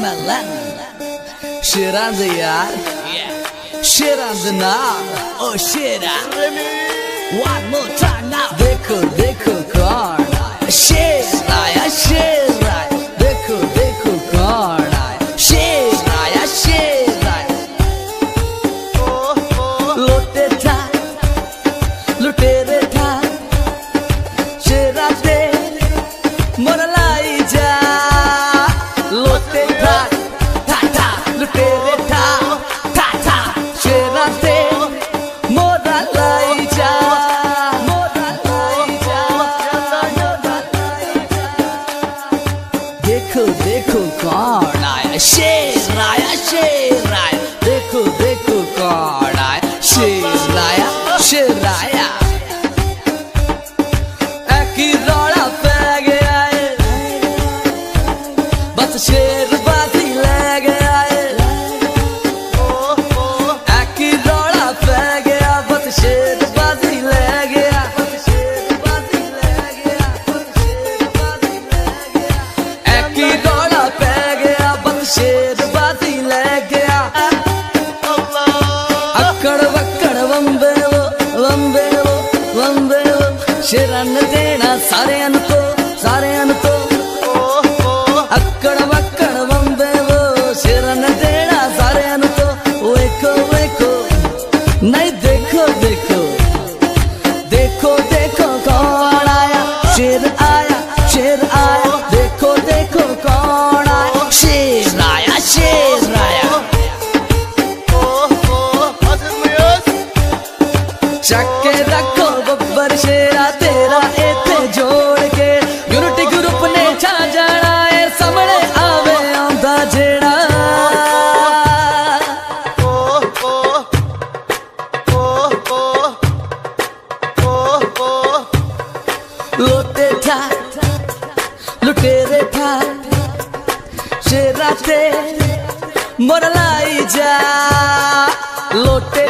MLN Şirandı yar Şirandı na Oh Şiran One more time now Dekho dekho kaun Şiraya şiray Dekho dekho kaun Şiraya şiray Lote tha Lutere tha Şirate Moralai ja Lote tha Tha tha Lutere tha Tha tha Şirate Moralai ja Moralai ja Dekho dekho kaun aaya Şiraya şiray Dekho dekho kaun aaya Şiraya şiraya Eki rola pe gaya hai Bas sherbazi le gaya hai Eki rola pe gaya Bas sherbazi le gaya Eki rola pe gaya Bas sherbazi le gaya Akkad vakkad vambe wo Shiran dena sareyan to Akkad vakkad vambe wo Shiran dena sareyan to Weko weko Nahi dekho dekho Dekho dekho kaun aaya Sher aaya Dekho dekho kaun aaya Sher aaya Chakke rakho babbar shera tera ete jod ke Unity group ne cha jana hai samne aave aunda jeda Lote tha lutere tha Sherate moralai ja Lote